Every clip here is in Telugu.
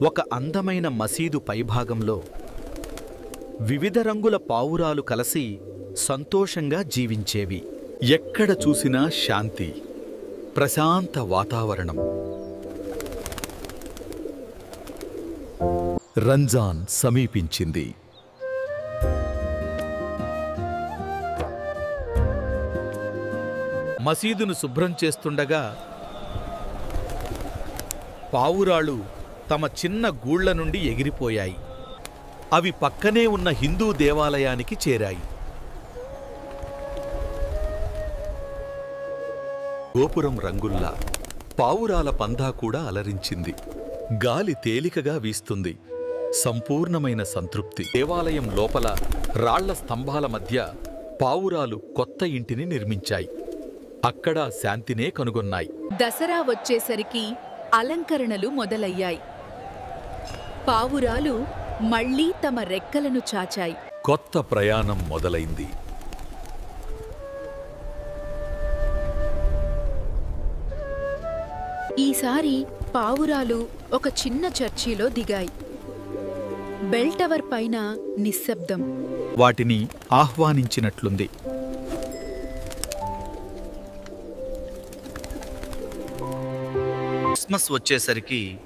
ఒక అందమైన మసీదు పైభాగంలో వివిధ రంగుల పావురాలు కలసి సంతోషంగా జీవించేవి. ఎక్కడ చూసినా శాంతి, ప్రశాంత వాతావరణం. రంజాన్ సమీపించింది. మసీదును శుభ్రం చేస్తుండగా పావురాళ్ళు తమ చిన్న గూళ్ల నుండి ఎగిరిపోయాయి. అవి పక్కనే ఉన్న హిందూ దేవాలయానికి చేరాయి. గోపురం రంగుల్లా పావురాల పందా కూడా అలరించింది. గాలి తేలికగా వీస్తుంది. సంపూర్ణమైన సంతృప్తి. దేవాలయం లోపల రాళ్ల స్తంభాల మధ్య పావురాలు కొత్త ఇంటిని నిర్మించాయి. అక్కడ శాంతినే కనుగొన్నాయి. దసరా వచ్చేసరికి అలంకరణలు మొదలయ్యాయి. పావురాలు మళ్లీ తమ రెక్కలను చాచాయి. కొత్త ప్రయాణం మొదలైంది. ఈసారి పావురాలు ఒక చిన్న చర్చిలో దిగాయి. బెల్ టవర్ పైన నిశ్శబ్దం. వాటిని ఆహ్వానించినట్లుంది. క్రిస్మస్ వచ్చేసరికి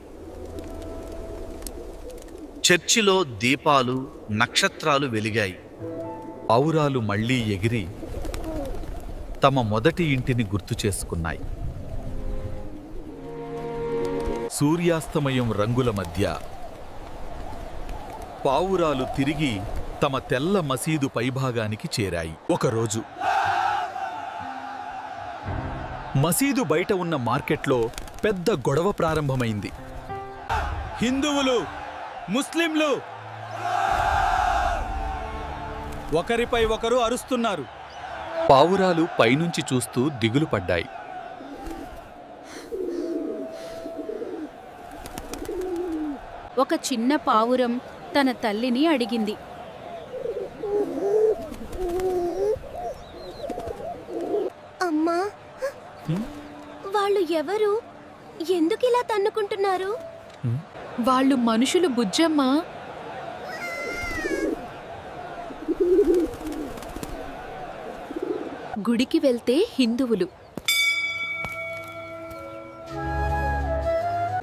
చర్చిలో దీపాలు, నక్షత్రాలు వెలిగాయి. పావురాలు మళ్లీ ఎగిరి తమ మొదటి ఇంటిని గుర్తు చేసుకున్నాయి. సూర్యాస్తమయం రంగుల మధ్య పావురాలు తిరిగి తమ తెల్ల మసీదు పైభాగానికి చేరాయి. ఒకరోజు మసీదు బయట ఉన్న మార్కెట్లో పెద్ద గొడవ ప్రారంభమైంది. హిందువులు, ముస్లింలు ఒకరిపై ఒకరు అరుస్తున్నారు. పావురాలు పైనుంచి చూస్తూ దిగులు పడ్డాయి. ఒక చిన్న పావురం తన తల్లిని అడిగింది. అమ్మా, వాళ్ళు ఎవరు? ఎందుకిలా తన్నుకుంటున్నారు? వాళ్ళు మనుషులు బుజ్జమ్మ. గుడికి వెళ్తే హిందువులు,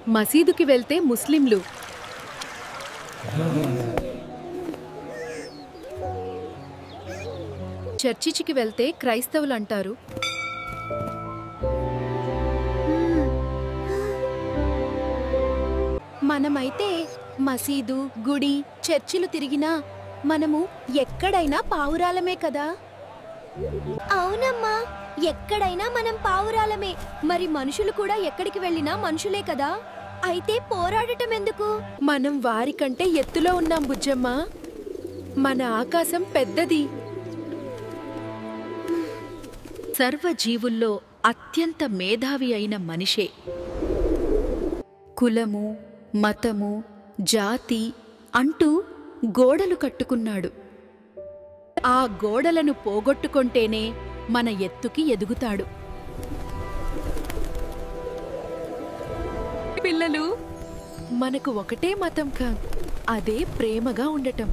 మసీదుకి వెళ్తే ముస్లింలు, చర్చికి వెళ్తే క్రైస్తవులు అంటారు. మనమైతే మసీదు, గుడి, చర్చిలు తిరిగినా మనము ఎక్కడైనా పావురాలమే కదా? అవునమ్మా, ఎక్కడైనా మనం పావురాలమే. మరి మనుషులు కూడా ఎక్కడికి వెళ్ళినా మనుషులే కదా? అయితే పోరాడటం ఎందుకు? మనం వారికంటే ఎత్తులో ఉన్నాం బుజ్జమ్మ. మన ఆకాశం పెద్దది. సర్వజీవుల్లో అత్యంత మేధావి అయిన మనిషే. కులము, మతము, జాతి అంటూ గోడలు కట్టుకున్నాడు. ఆ గోడలను పోగొట్టుకొంటేనే మన ఎత్తుకి ఎదుగుతాడు. పిల్లలు, మనకు ఒకటే మతం కాదు, అదే ప్రేమగా ఉండటం.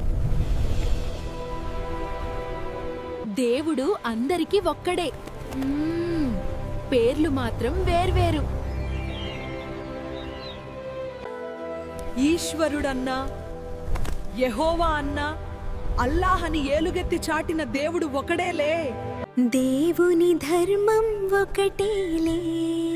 దేవుడు అందరికీ ఒక్కడే, పేర్లు మాత్రం వేర్వేరు. ఈశ్వరుడన్నా, యెహోవా అన్నా, అల్లాహ్ అని ఏలుగెత్తి చాటిన దేవుడు ఒకడేలే. దేవుని ధర్మం ఒకటేలే.